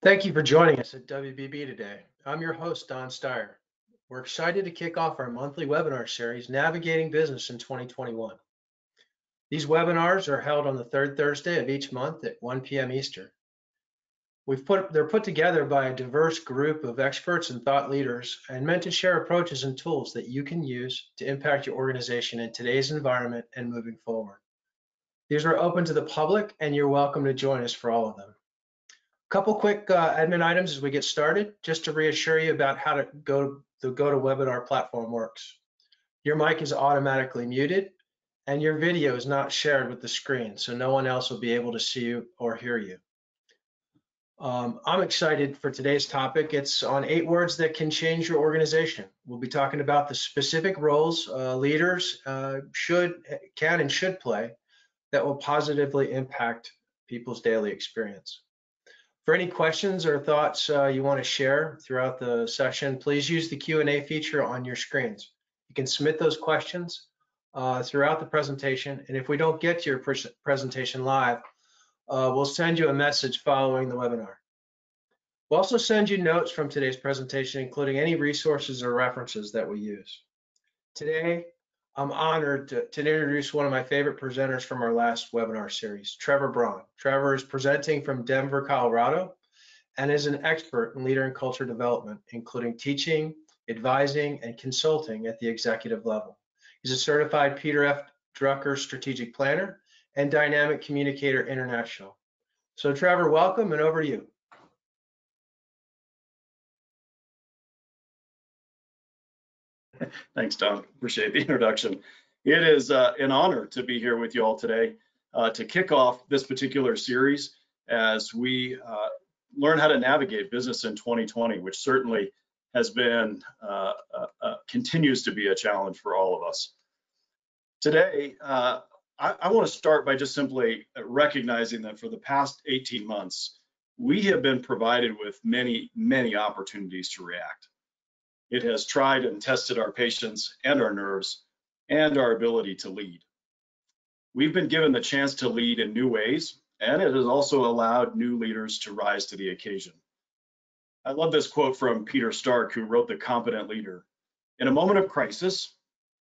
Thank you for joining us at WBB today. I'm your host, Don Steyer. We're excited to kick off our monthly webinar series, Navigating Business in 2021. These webinars are held on the third Thursday of each month at 1 p.m. Eastern. They're put together by a diverse group of experts and thought leaders and meant to share approaches and tools that you can use to impact your organization in today's environment and moving forward. These are open to the public, and you're welcome to join us for all of them. Couple quick admin items as we get started, just to reassure you about how the GoToWebinar platform works. Your mic is automatically muted and your video is not shared with the screen, so no one else will be able to see you or hear you. I'm excited for today's topic. It's on 8 words that can change your organization. We'll be talking about the specific roles leaders can and should play that will positively impact people's daily experience. For any questions or thoughts you want to share throughout the session, please use the Q&A feature on your screens. You can submit those questions throughout the presentation, and if we don't get to your presentation live, we'll send you a message following the webinar. We'll also send you notes from today's presentation, including any resources or references that we use. Today, I'm honored to introduce one of my favorite presenters from our last webinar series, Trevor Braun. Trevor is presenting from Denver, Colorado, and is an expert in leader and culture development, including teaching, advising, and consulting at the executive level. He's a certified Peter F. Drucker strategic planner and dynamic communicator international. So Trevor, welcome, and over to you. Thanks, Don. Appreciate the introduction. It is an honor to be here with you all today to kick off this particular series as we learn how to navigate business in 2020, which certainly has been, continues to be a challenge for all of us. Today, I want to start by just simply recognizing that for the past 18 months, we have been provided with many, many opportunities to react. It has tried and tested our patience and our nerves and our ability to lead. We've been given the chance to lead in new ways, and it has also allowed new leaders to rise to the occasion. I love this quote from Peter Stark, who wrote The Competent Leader. In a moment of crisis,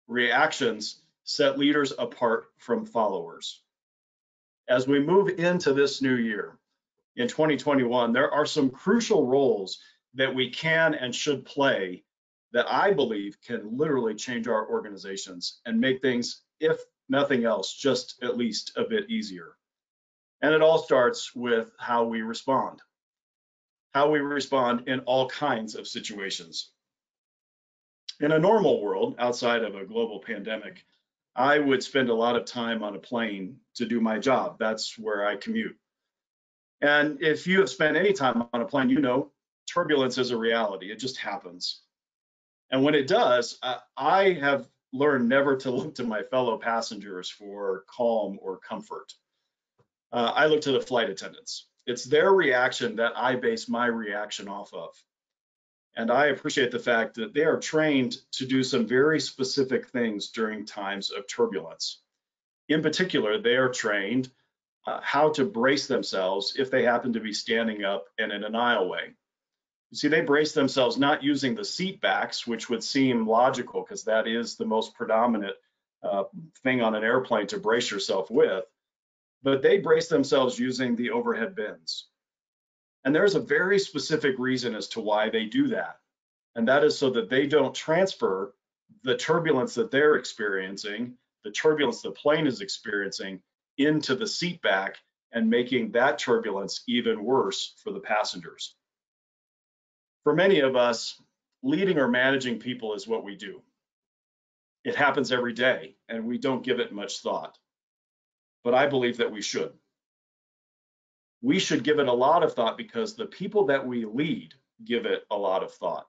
reactions set leaders apart from followers. As we move into this new year, in 2021, there are some crucial roles that we can and should play that I believe can literally change our organizations and make things, if nothing else, just at least a bit easier. And it all starts with how we respond in all kinds of situations. In a normal world, outside of a global pandemic, I would spend a lot of time on a plane to do my job. That's where I commute. And if you have spent any time on a plane, you know turbulence is a reality. It just happens. And when it does, I have learned never to look to my fellow passengers for calm or comfort. I look to the flight attendants. It's their reaction that I base my reaction off of. And I appreciate the fact that they are trained to do some very specific things during times of turbulence. In particular, they are trained how to brace themselves if they happen to be standing up and in an aisleway. You see, they brace themselves not using the seat backs, which would seem logical because that is the most predominant thing on an airplane to brace yourself with, but they brace themselves using the overhead bins. And there's a very specific reason as to why they do that. And that is so that they don't transfer the turbulence that they're experiencing, the turbulence the plane is experiencing, into the seat back and making that turbulence even worse for the passengers. For many of us, leading or managing people is what we do. It happens every day, and we don't give it much thought. But I believe that we should. We should give it a lot of thought because the people that we lead give it a lot of thought.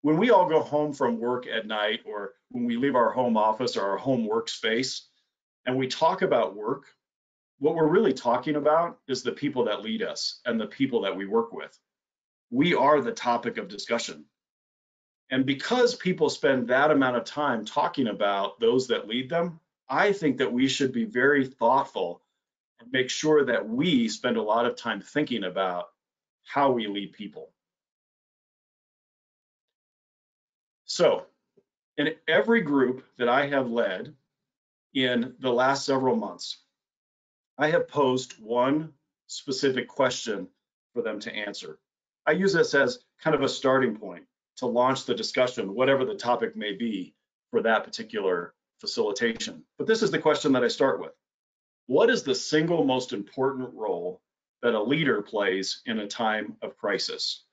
When we all go home from work at night, or when we leave our home office or our home workspace, and we talk about work, what we're really talking about is the people that lead us and the people that we work with. We are the topic of discussion. And because people spend that amount of time talking about those that lead them, I think that we should be very thoughtful and make sure that we spend a lot of time thinking about how we lead people. So in every group that I have led in the last several months, I have posed one specific question for them to answer. I use this as kind of a starting point to launch the discussion, whatever the topic may be for that particular facilitation. But this is the question that I start with. What is the single most important role that a leader plays in a time of crisis?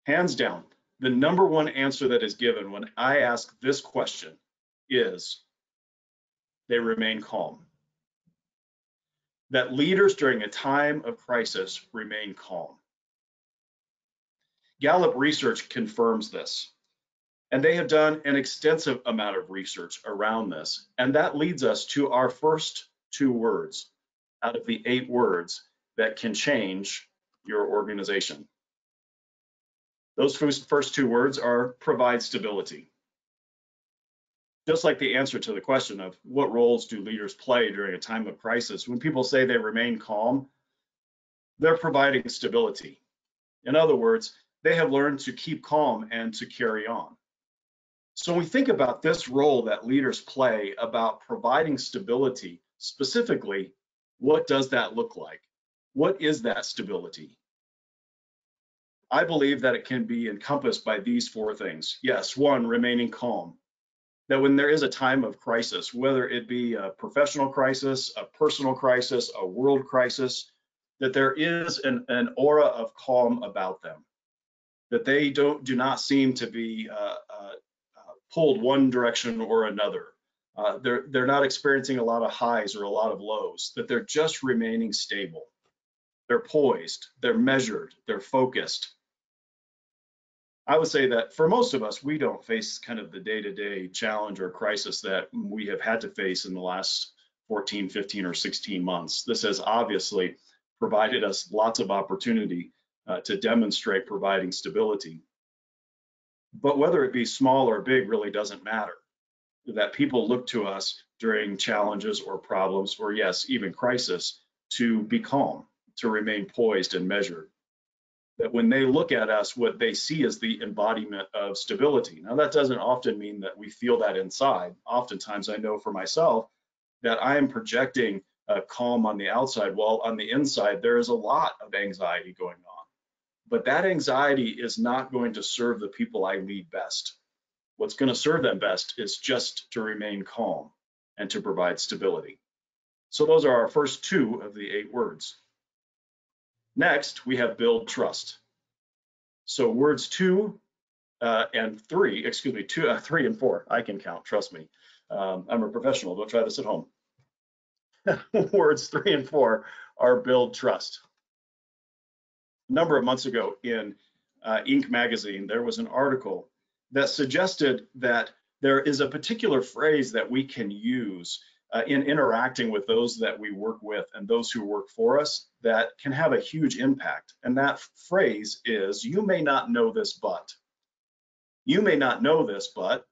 Hands down, the number one answer that is given when I ask this question is they remain calm. That leaders during a time of crisis remain calm. Gallup research confirms this, and they have done an extensive amount of research around this, and that leads us to our first two words out of the 8 words that can change your organization. Those first 2 words are provide stability. Just like the answer to the question of what roles do leaders play during a time of crisis, when people say they remain calm, they're providing stability. In other words, they have learned to keep calm and to carry on. So when we think about this role that leaders play about providing stability, specifically, what does that look like? What is that stability? I believe that it can be encompassed by these 4 things. Yes, 1, remaining calm. That when there is a time of crisis, whether it be a professional crisis, a personal crisis, a world crisis, that there is an aura of calm about them, that they do not seem to be pulled one direction or another. They're not experiencing a lot of highs or a lot of lows, that they're just remaining stable. They're poised, they're measured, they're focused. I would say that for most of us, we don't face kind of the day-to-day challenge or crisis that we have had to face in the last 14, 15, or 16 months. This has obviously provided us lots of opportunity to demonstrate providing stability. But whether it be small or big really doesn't matter. That people look to us during challenges or problems, or yes, even crisis, to be calm, to remain poised and measured. That when they look at us, what they see is the embodiment of stability. Now, that doesn't often mean that we feel that inside. Oftentimes, I know for myself that I am projecting calm on the outside, while on the inside, there is a lot of anxiety going on. But that anxiety is not going to serve the people I lead best. What's going to serve them best is just to remain calm and to provide stability. So those are our first 2 of the 8 words. Next, we have build trust. So words 2 and 3, excuse me, 3 and 4, I can count, trust me. I'm a professional, don't try this at home. Words 3 and 4 are build trust. A number of months ago in Inc. magazine, there was an article that suggested that there is a particular phrase that we can use in interacting with those that we work with and those who work for us that can have a huge impact. And that phrase is, you may not know this, but. You may not know this, but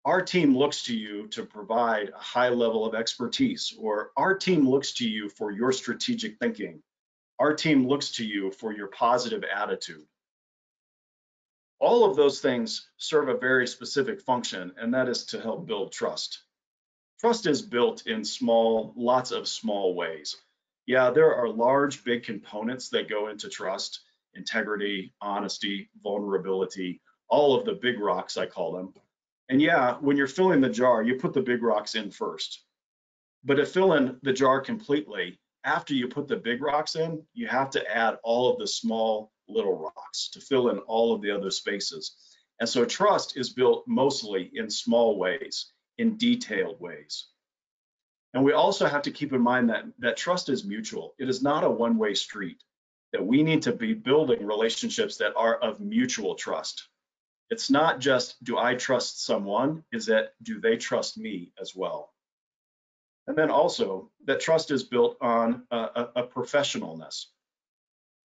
our team looks to you to provide a high level of expertise, or our team looks to you for your strategic thinking. Our team looks to you for your positive attitude. All of those things serve a very specific function, and that is to help build trust. Trust is built in lots of small ways. Yeah, there are large, big components that go into trust: integrity, honesty, vulnerability, all of the big rocks, I call them. And yeah, when you're filling the jar, you put the big rocks in first. But to fill in the jar completely, after you put the big rocks in, you have to add all of the small little rocks to fill in all of the other spaces. And so trust is built mostly in small ways, in detailed ways. And we also have to keep in mind that trust is mutual. It is not a one-way street, that we need to be building relationships that are of mutual trust. It's not just, do I trust someone? Is that, do they trust me as well? And then also, that trust is built on a professionalness.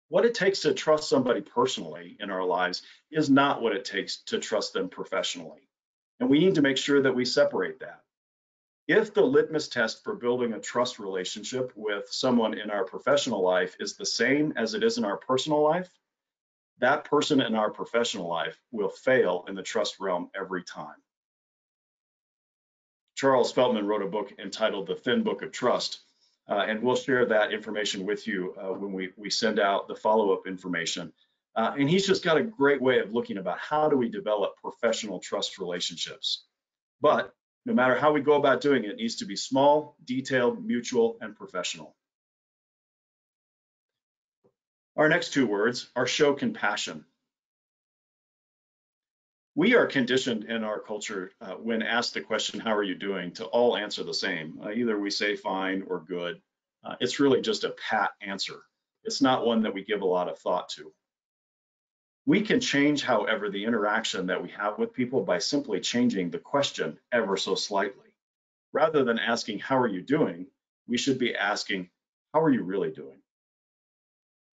What it takes to trust somebody personally in our lives is not what it takes to trust them professionally. And we need to make sure that we separate that. If the litmus test for building a trust relationship with someone in our professional life is the same as it is in our personal life, that person in our professional life will fail in the trust realm every time. Charles Feltman wrote a book entitled The Thin Book of Trust, and we'll share that information with you when we send out the follow-up information. And he's just got a great way of looking about how do we develop professional trust relationships. But no matter how we go about doing it, it needs to be small, detailed, mutual, and professional. Our next two words are show compassion. We are conditioned in our culture when asked the question, how are you doing, to all answer the same. Either we say fine or good. It's really just a pat answer. It's not one that we give a lot of thought to. We can change, however, the interaction that we have with people by simply changing the question ever so slightly. Rather than asking, how are you doing, we should be asking, how are you really doing?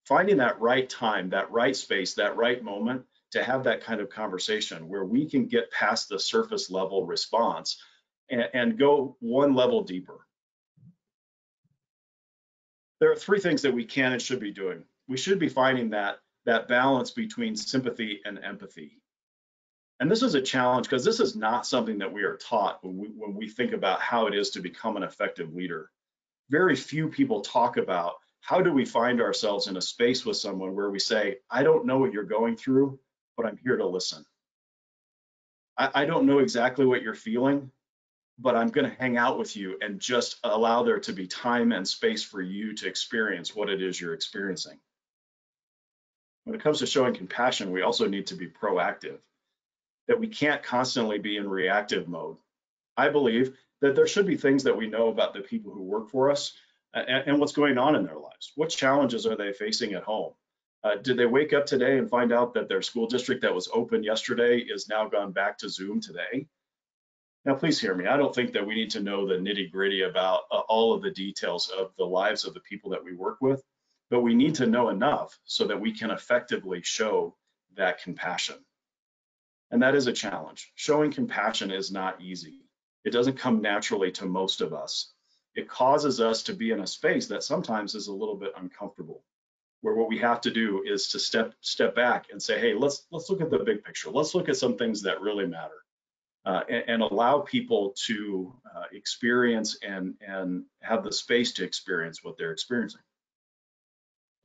Finding that right time, that right space, that right moment to have that kind of conversation where we can get past the surface level response and go one level deeper. There are three things that we can and should be doing. We should be finding that balance between sympathy and empathy. And this is a challenge because this is not something that we are taught when we think about how it is to become an effective leader. Very few people talk about how do we find ourselves in a space with someone where we say, I don't know what you're going through, but I'm here to listen. I don't know exactly what you're feeling, but I'm going to hang out with you and just allow there to be time and space for you to experience what it is you're experiencing. When it comes to showing compassion, we also need to be proactive, that we can't constantly be in reactive mode. I believe that there should be things that we know about the people who work for us and what's going on in their lives. What challenges are they facing at home? Did they wake up today and find out that their school district that was open yesterday is now gone back to Zoom today? Now, please hear me. I don't think that we need to know the nitty-gritty about all of the details of the lives of the people that we work with, but we need to know enough so that we can effectively show that compassion. And that is a challenge. Showing compassion is not easy. It doesn't come naturally to most of us. It causes us to be in a space that sometimes is a little bit uncomfortable, where what we have to do is to step back and say, hey, let's look at the big picture. Let's look at some things that really matter, and allow people to experience and have the space to experience what they're experiencing.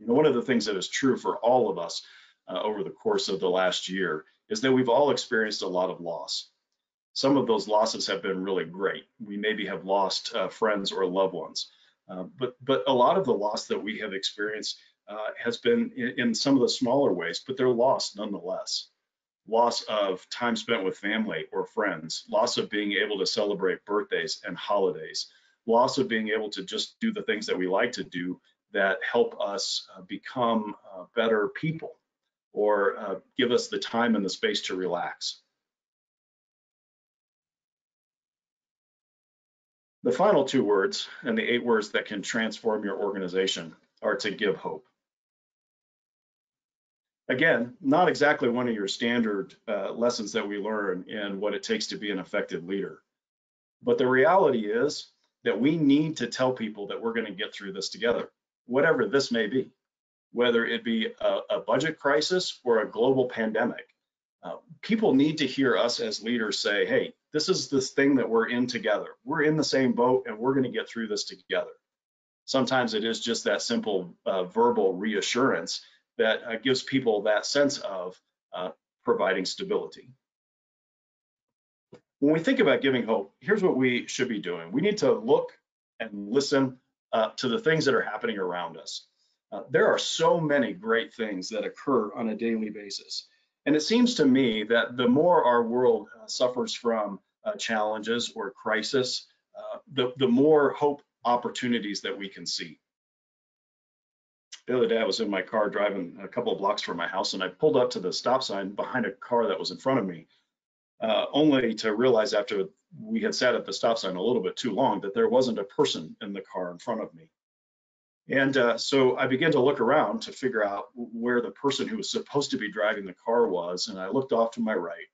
You know, one of the things that is true for all of us over the course of the last year is that we've all experienced a lot of loss. Some of those losses have been really great. We maybe have lost friends or loved ones, but a lot of the loss that we have experienced has been in some of the smaller ways, but they're lost nonetheless. Loss of time spent with family or friends, loss of being able to celebrate birthdays and holidays, loss of being able to just do the things that we like to do that help us become better people or give us the time and the space to relax. The final two words and the 8 words that can transform your organization are to give hope. Again, not exactly one of your standard lessons that we learn in what it takes to be an effective leader. But the reality is that we need to tell people that we're going to get through this together, whatever this may be, whether it be a budget crisis or a global pandemic. People need to hear us as leaders say, hey, this is this thing that we're in together. We're in the same boat and we're going to get through this together. Sometimes it is just that simple verbal reassurance that gives people that sense of providing stability. When we think about giving hope, here's what we should be doing. We need to look and listen to the things that are happening around us. There are so many great things that occur on a daily basis. And it seems to me that the more our world suffers from challenges or crisis, the more hope opportunities that we can see. The other day I was in my car driving a couple of blocks from my house and I pulled up to the stop sign behind a car that was in front of me, only to realize after we had sat at the stop sign a little bit too long that there wasn't a person in the car in front of me. And so I began to look around to figure out where the person who was supposed to be driving the car was, and I looked off to my right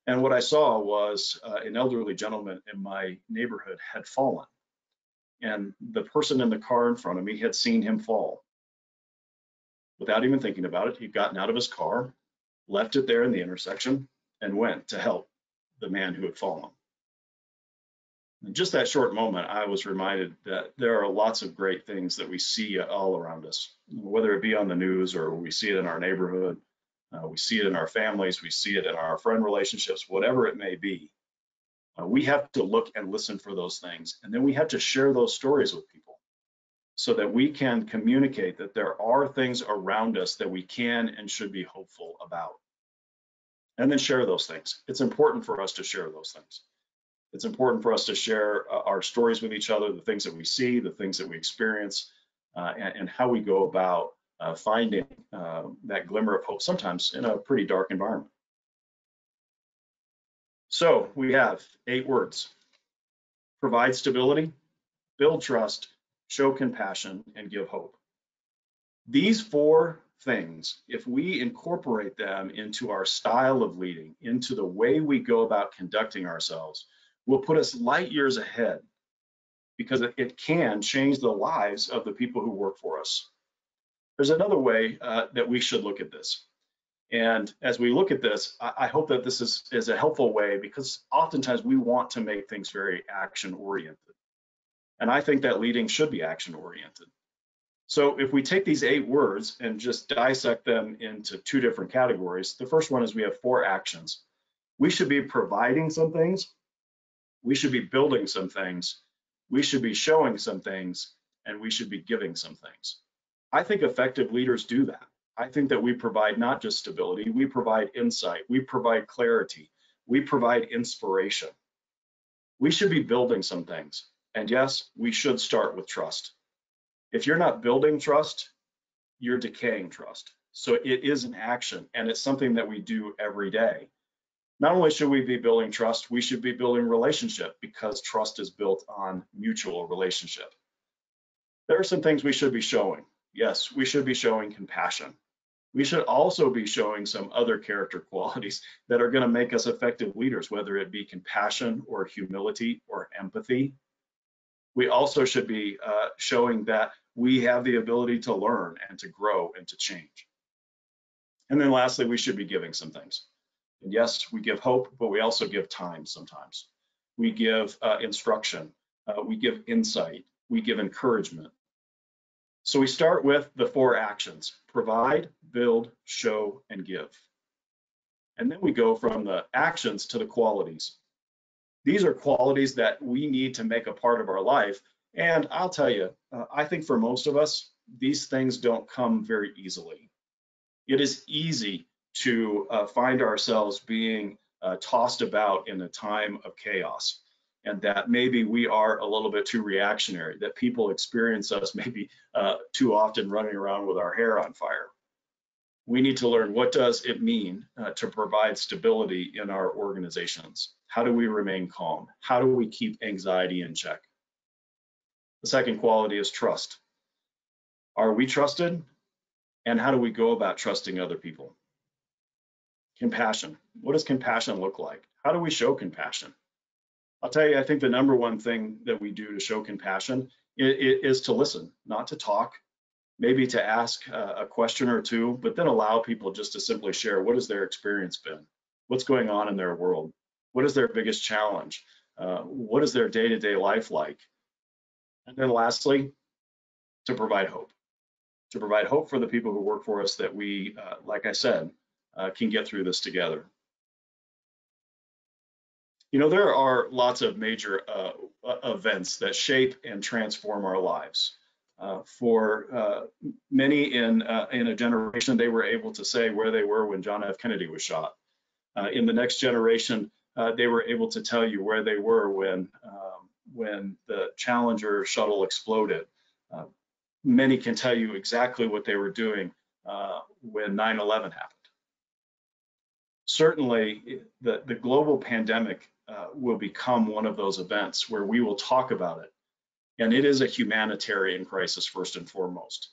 And what I saw was an elderly gentleman in my neighborhood had fallen. And the person in the car in front of me had seen him fall. Without even thinking about it, he'd gotten out of his car, left it there in the intersection, and went to help the man who had fallen. In just that short moment, I was reminded that there are lots of great things that we see all around us, whether it be on the news or we see it in our neighborhood, we see it in our families, we see it in our friend relationships, whatever it may be. We have to look and listen for those things, and then we have to share those stories with people so that we can communicate that there are things around us that we can and should be hopeful about. And then share those things. It's important for us to share those things. It's important for us to share our stories with each other, the things that we see, the things that we experience, and how we go about finding that glimmer of hope, sometimes in a pretty dark environment. So we have 8 words: provide stability, build trust, show compassion, and give hope. These 4 things, if we incorporate them into our style of leading, into the way we go about conducting ourselves, will put us light years ahead, because it can change the lives of the people who work for us. There's another way that we should look at this. And as we look at this, I hope that this is a helpful way, because oftentimes we want to make things very action oriented. And I think that leading should be action oriented. So if we take these 8 words and just dissect them into 2 different categories, the first one is we have 4 actions. We should be providing some things, we should be building some things, we should be showing some things, and we should be giving some things. I think effective leaders do that. I think that we provide not just stability, we provide insight, we provide clarity, we provide inspiration. We should be building some things. And yes, we should start with trust. If you're not building trust, you're decaying trust. So it is an action, and it's something that we do every day. Not only should we be building trust, we should be building relationship, because trust is built on mutual relationship. There are some things we should be showing. Yes, we should be showing compassion. We should also be showing some other character qualities that are going to make us effective leaders, whether it be compassion or humility or empathy. We also should be showing that we have the ability to learn and to grow and to change. And then lastly, we should be giving some things. And yes, we give hope, but we also give time sometimes. We give instruction, we give insight, we give encouragement. So we start with the 4 actions: provide, build, show, and give. And then we go from the actions to the qualities. These are qualities that we need to make a part of our life. And I'll tell you, I think for most of us, these things don't come very easily. It is easy to find ourselves being tossed about in a time of chaos, and that maybe we are a little bit too reactionary, that people experience us maybe too often running around with our hair on fire. We need to learn, what does it mean to provide stability in our organizations? How do we remain calm? How do we keep anxiety in check? The second quality is trust. Are we trusted? And how do we go about trusting other people? Compassion. What does compassion look like? How do we show compassion? I'll tell you, I think the number one thing that we do to show compassion is to listen, not to talk, maybe to ask a question or 2, but then allow people just to simply share, what has their experience been? What's going on in their world? What is their biggest challenge? What is their day-to-day life like? And then lastly, to provide hope. To provide hope for the people who work for us, that we, like I said, can get through this together. You know, there are lots of major events that shape and transform our lives. For many in a generation, they were able to say where they were when John F. Kennedy was shot. In the next generation, they were able to tell you where they were when the Challenger shuttle exploded. Many can tell you exactly what they were doing when 9/11 happened. Certainly, the global pandemic will become one of those events where we will talk about it. And it is a humanitarian crisis, first and foremost.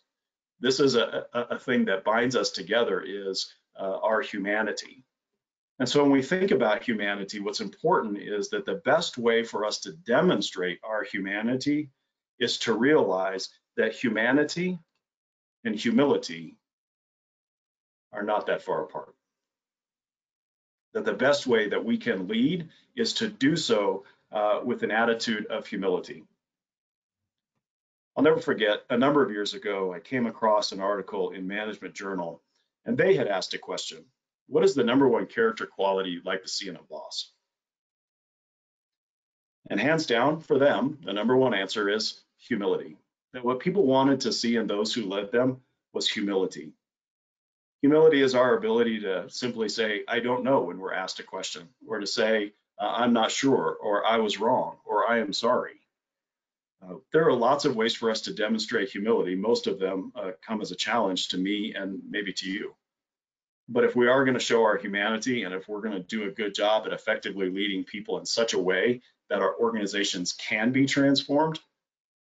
This is a thing that binds us together, is our humanity. And so when we think about humanity, what's important is that the best way for us to demonstrate our humanity is to realize that humanity and humility are not that far apart. That the best way that we can lead is to do so with an attitude of humility. I'll never forget, a number of years ago, I came across an article in Management Journal, and they had asked a question: what is the number one character quality you'd like to see in a boss? And hands down for them, the number one answer is humility. That what people wanted to see in those who led them was humility. Humility is our ability to simply say, I don't know, when we're asked a question, or to say, I'm not sure, or I was wrong, or I am sorry. There are lots of ways for us to demonstrate humility. Most of them come as a challenge to me and maybe to you. But if we are going to show our humanity, and if we're going to do a good job at effectively leading people in such a way that our organizations can be transformed,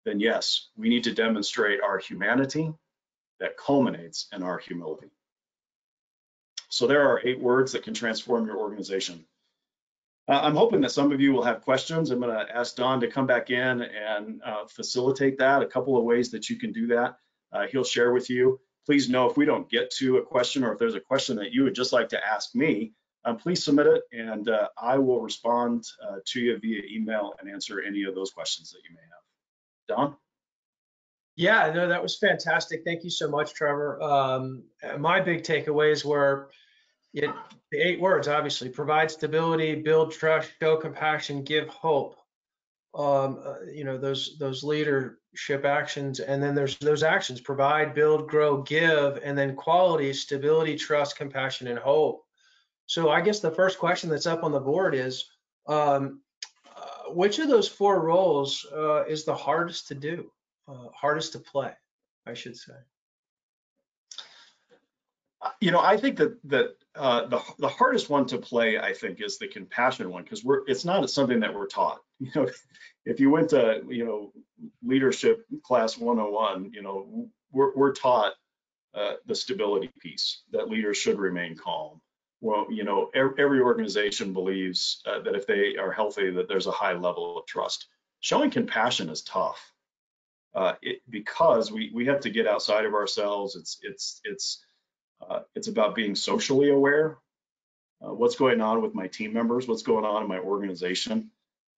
then yes, we need to demonstrate our humanity that culminates in our humility. So there are 8 words that can transform your organization. I'm hoping that some of you will have questions. I'm going to ask Don to come back in and facilitate that. A couple of ways that you can do that, he'll share with you. Please know if we don't get to a question, or if there's a question that you would just like to ask me, please submit it, and I will respond to you via email and answer any of those questions that you may have. Don? Yeah, no, that was fantastic. Thank you so much, Trevor. My big takeaways were the 8 words, obviously: provide stability, build trust, show compassion, give hope. Those leadership actions, and then there's those actions: provide, build, grow, give, and then quality: stability, trust, compassion, and hope. So I guess the first question that's up on the board is, which of those 4 roles is the hardest to do, hardest to play, I should say? I think that the hardest one to play, I think, is the compassion one, because it's not something that we're taught. If you went to leadership class 101, we're taught the stability piece, that leaders should remain calm. Well, every organization believes that if they are healthy, that there's a high level of trust. Showing compassion is tough because we have to get outside of ourselves. It's about being socially aware. What's going on with my team members? What's going on in my organization?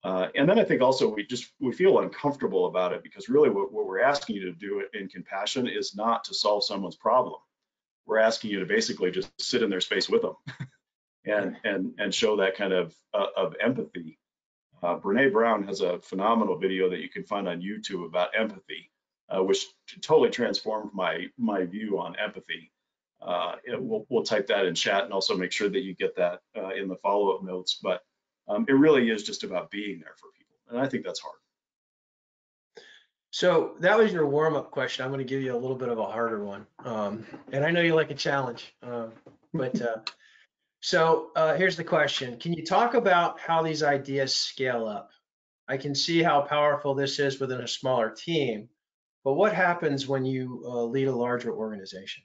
And then I think also we feel uncomfortable about it, because really what we're asking you to do in compassion is not to solve someone's problem. We're asking you to basically just sit in their space with them and show that kind of empathy. Brene Brown has a phenomenal video that you can find on YouTube about empathy, which totally transformed my view on empathy. We'll type that in chat, and also make sure that you get that in the follow-up notes. But it really is just about being there for people, and I think that's hard. So that was your warm-up question. I'm going to give you a little bit of a harder one, and I know you like a challenge. So here's the question: can you talk about how these ideas scale up? I can see how powerful this is within a smaller team, but what happens when you lead a larger organization?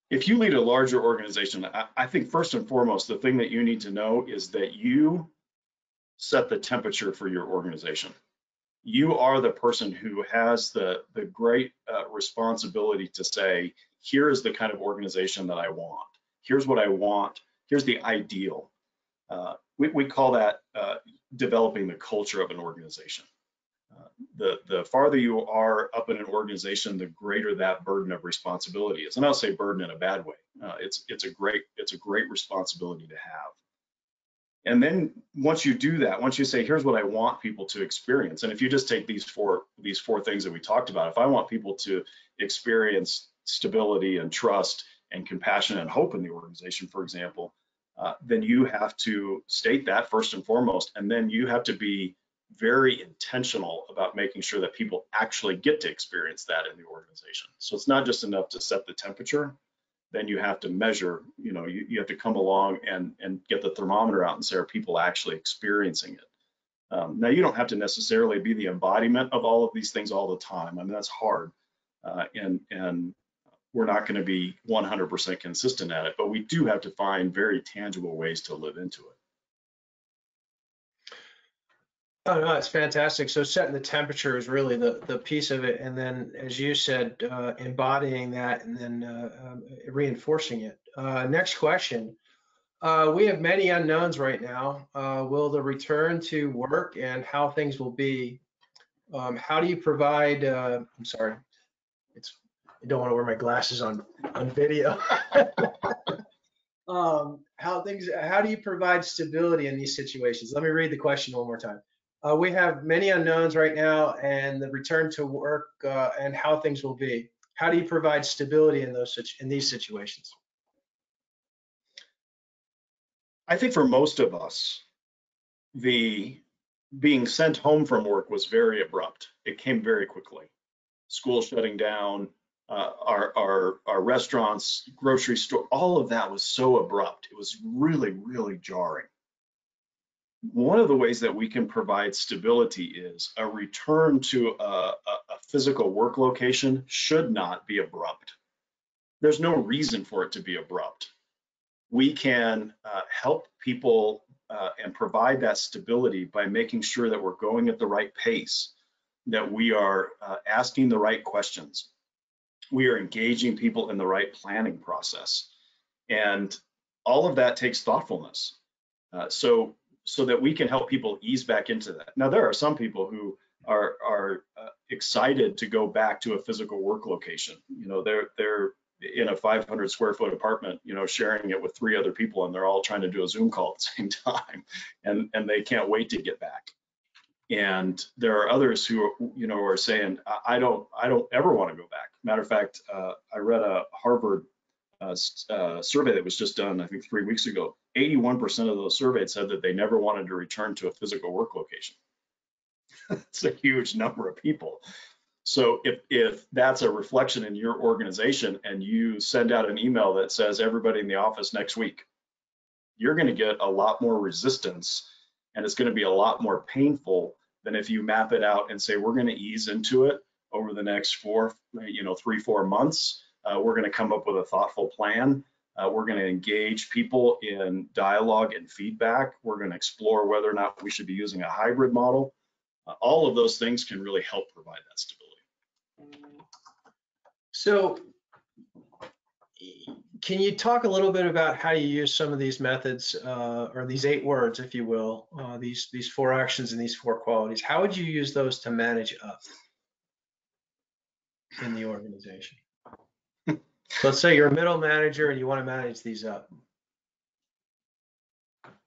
If you lead a larger organization, I think first and foremost, the thing that you need to know is that you set the temperature for your organization. You are the person who has the great responsibility to say, here is the kind of organization that I want. Here's what I want. Here's the ideal. We call that developing the culture of an organization. The farther you are up in an organization, the greater that burden of responsibility is. And I'll say burden in a bad way. It's a great responsibility to have. And then once you do that, once you say, here's what I want people to experience, and if you just take these four things that we talked about, if I want people to experience stability and trust and compassion and hope in the organization, for example, then you have to state that first and foremost, and then you have to be very intentional about making sure that people actually get to experience that in the organization. So it's not just enough to set the temperature. Then you have to measure, you have to come along and get the thermometer out and say, are people actually experiencing it? Now, you don't have to necessarily be the embodiment of all of these things all the time. I mean, that's hard. And we're not going to be 100% consistent at it, but we do have to find very tangible ways to live into it. Oh, no, it's fantastic. So setting the temperature is really the piece of it. And then, as you said, embodying that and then reinforcing it. Next question. We have many unknowns right now. Will the return to work and how things will be? How do you provide, I'm sorry, I don't want to wear my glasses on video. How do you provide stability in these situations? Let me read the question one more time. We have many unknowns right now and the return to work and how things will be. How do you provide stability in these situations? I think for most of us, the being sent home from work was very abrupt. It came very quickly. School shutting down, our restaurants, grocery store, all of that was so abrupt. It was really, really jarring. One of the ways that we can provide stability is a return to a physical work location should not be abrupt. There's no reason for it to be abrupt. We can help people and provide that stability by making sure that we're going at the right pace, that we are asking the right questions, we are engaging people in the right planning process, and all of that takes thoughtfulness. So that we can help people ease back into that. Now, there are some people who are excited to go back to a physical work location. You know, they're in a 500 square foot apartment, you know, sharing it with 3 other people, and they're all trying to do a Zoom call at the same time, and they can't wait to get back. And there are others who, you know, are saying, I don't ever want to go back. Matter of fact, I read a Harvard survey that was just done, I think 3 weeks ago. 81% of those surveyed said that they never wanted to return to a physical work location. It's a huge number of people. So if that's a reflection in your organization and you send out an email that says everybody in the office next week, you're going to get a lot more resistance, and it's going to be a lot more painful than if you map it out and say we're going to ease into it over the next 3-4 months. We're going to come up with a thoughtful plan. We're going to engage people in dialogue and feedback. We're going to explore whether or not we should be using a hybrid model. All of those things can really help provide that stability. So can you talk a little bit about how you use some of these methods or these 8 words, if you will, these 4 actions and these 4 qualities? How would you use those to manage up in the organization? So let's say you're a middle manager and you want to manage these up.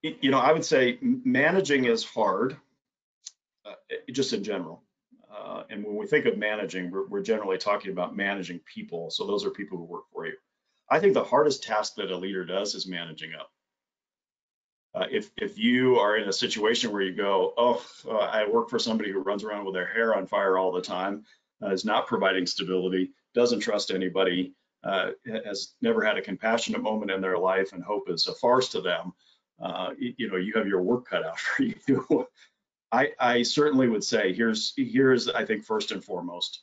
You know, I would say managing is hard, just in general. And when we think of managing, we're generally talking about managing people. So those are people who work for you. I think the hardest task that a leader does is managing up. If you are in a situation where you go, I work for somebody who runs around with their hair on fire all the time, is not providing stability, doesn't trust anybody, has never had a compassionate moment in their life, and hope is a farce to them, you know, you have your work cut out for you. I certainly would say here's I think first and foremost,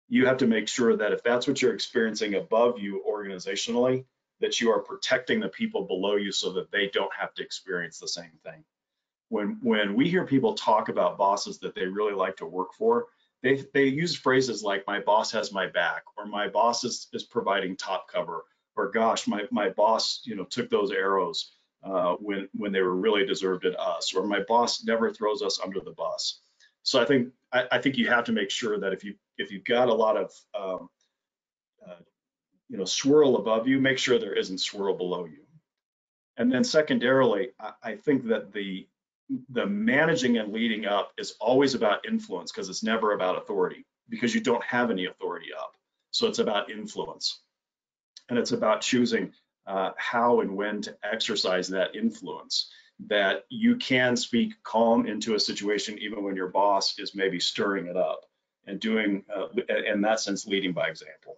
you have to make sure that if that's what you're experiencing above you organizationally, that you are protecting the people below you so that they don't have to experience the same thing. When we hear people talk about bosses that they really like to work for, they use phrases like my boss has my back, or my boss is providing top cover, or gosh, my boss, you know, took those arrows when they were really deserved at us, or my boss never throws us under the bus. So I think you have to make sure that if you've got a lot of you know, swirl above you, make sure there isn't swirl below you. And then secondarily, I think that the managing and leading up is always about influence, because it's never about authority, because you don't have any authority up. So it's about influence, and it's about choosing how and when to exercise that influence, that you can speak calm into a situation even when your boss is maybe stirring it up, and doing, in that sense, leading by example.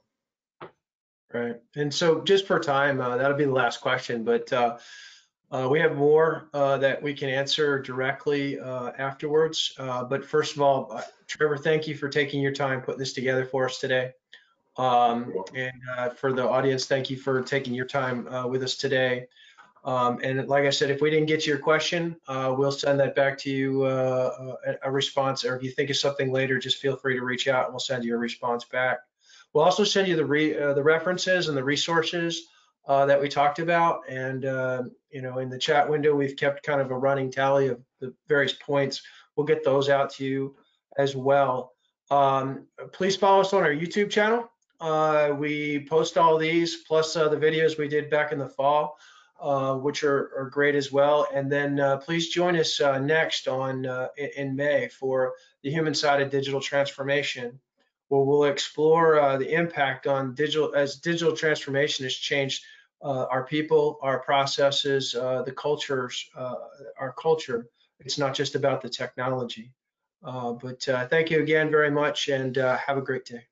Right. And so just for time, that'll be the last question, but we have more that we can answer directly afterwards. But first of all, Trevor, thank you for taking your time putting this together for us today. And for the audience, thank you for taking your time with us today. And like I said, if we didn't get to your question, we'll send that back to you, a response, or if you think of something later, just feel free to reach out and we'll send you a response back. We'll also send you the references and the resources that we talked about. And, in the chat window, we've kept kind of a running tally of the various points. We'll get those out to you as well. Please follow us on our YouTube channel. We post all these, plus the videos we did back in the fall, which are great as well. And then please join us next in May for the human side of digital transformation, where we'll explore the impact on digital transformation has changed our people, our processes, the cultures, our culture. It's not just about the technology. But thank you again very much, and have a great day.